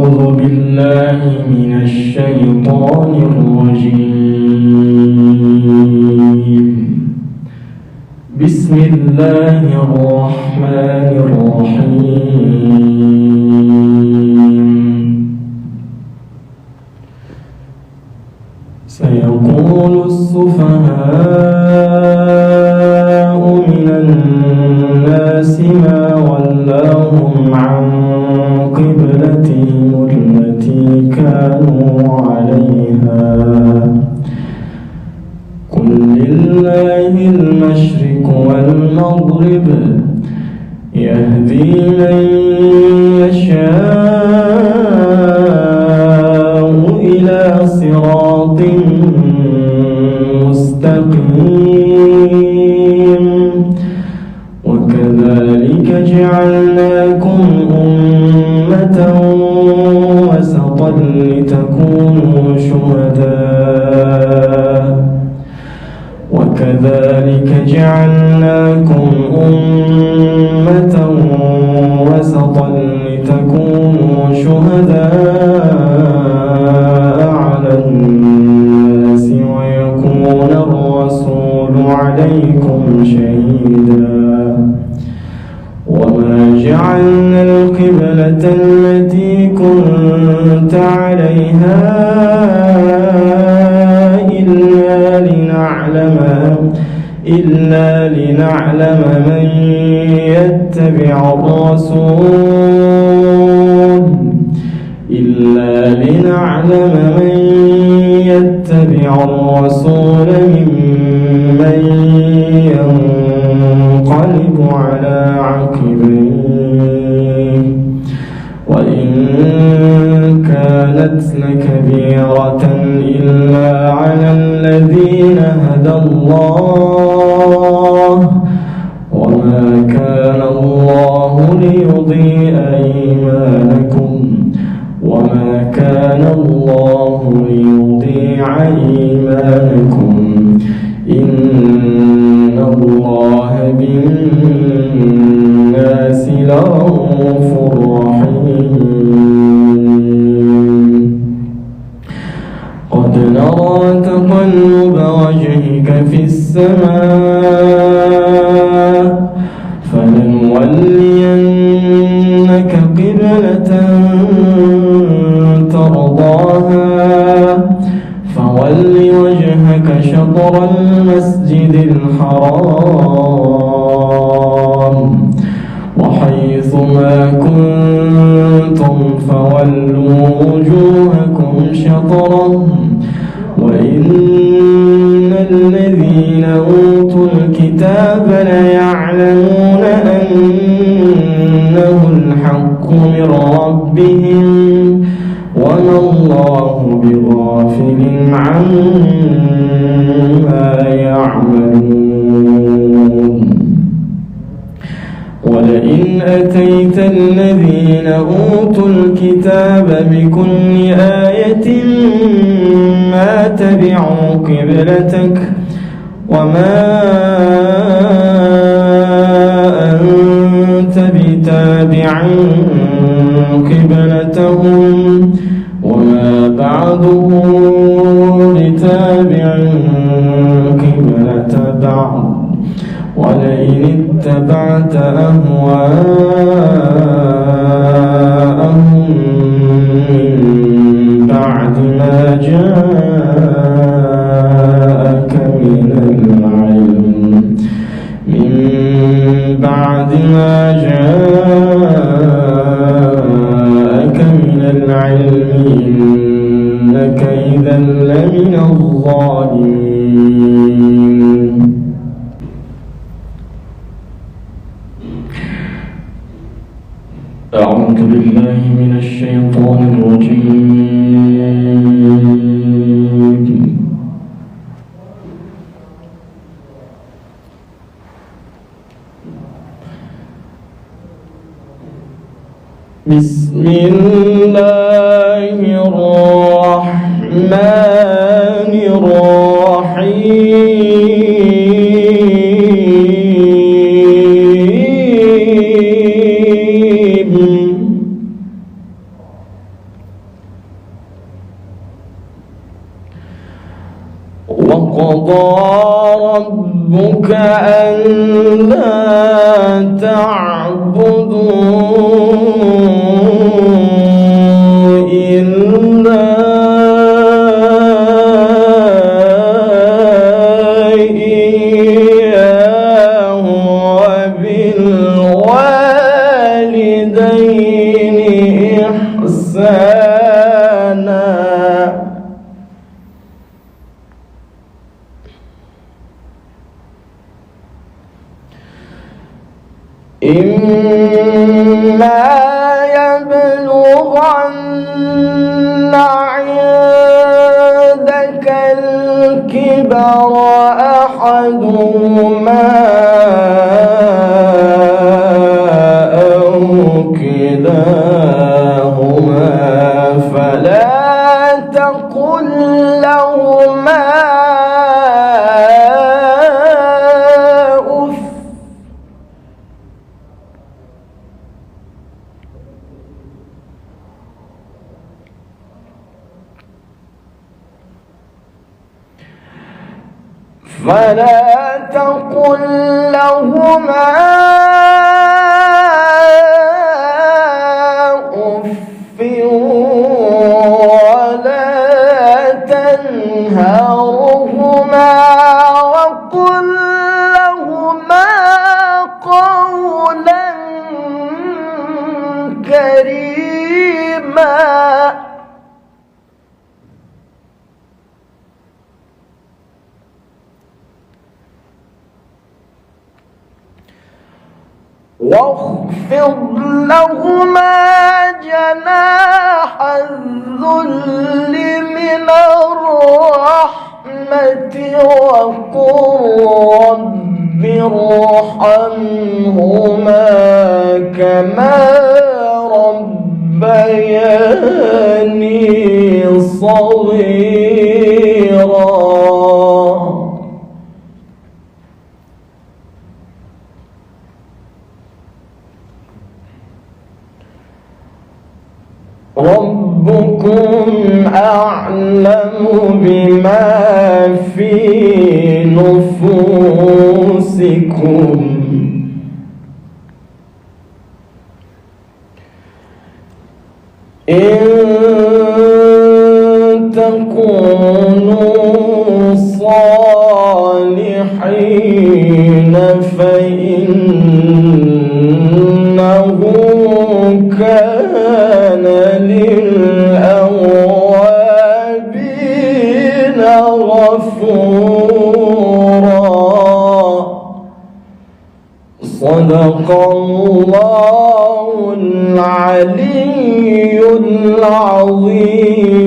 أعوذ بالله من الشيطان الرجيم. بسم الله الرحمن الرحيم. سيقول السفهاء من الناس ما ولاهم عن قبلتهم التي كانوا عليها قل لله المشرق والمغرب يهدي من يشاء إلى صراط مستقيم. وكذلك جعلناكم أمة وسطا لتكونوا شهداء على الناس ويكون الرسول عليكم شهيدا. وما جعلنا القبلة التي كنت عليها إلا لنعلم من يتبع الرسول ممن ينقلب على عقبيه. وإن كانت لكبيرة إلا على الذين هدى الله وما كان الله ليضيع إيمانكم إن الله بالناس لرؤوف رحيم. قد نرى تقلب وجهك في السماء فلنولينك قبلة ترضاها فول وجهك شطر المسجد الحرام وحيث ما كنتم فولوا وجوهكم شطره وإن الذين أوتوا الكتاب ليعلمون أنه الحق من ربهم وما الله بغافل عما يعملون. ولئن أتيت الذين أوتوا الكتاب بكل آية ما تبعوا قبلتك وما أنت بتابع قبلتهم وما بعضهم بتابع قبلة بعض. ولئن اتبعت أهواءهم من بعد ما جاءك من العلم إنك إذا لمن الظالمين. أعوذ بالله من الشيطان الرجيم. بسم الله الرحمن الرحيم. ربك ألا تعبدوا إلا إياه وبالوالدين إحسانا إما يبلغن عندك الكبر أحدهما أو كلاهما فلا تقل لهما أف ولا تنهرهما وقل لهما قولا كريما واخفض لهما جناح الذل من الرحمة وقل رب ارحمهما كما ربياني صغيرا ربكم أعلم بما في نفوسكم إن تكونوا صالحين فإنه كان للأوابين غفورا صدق الله العلي العظيم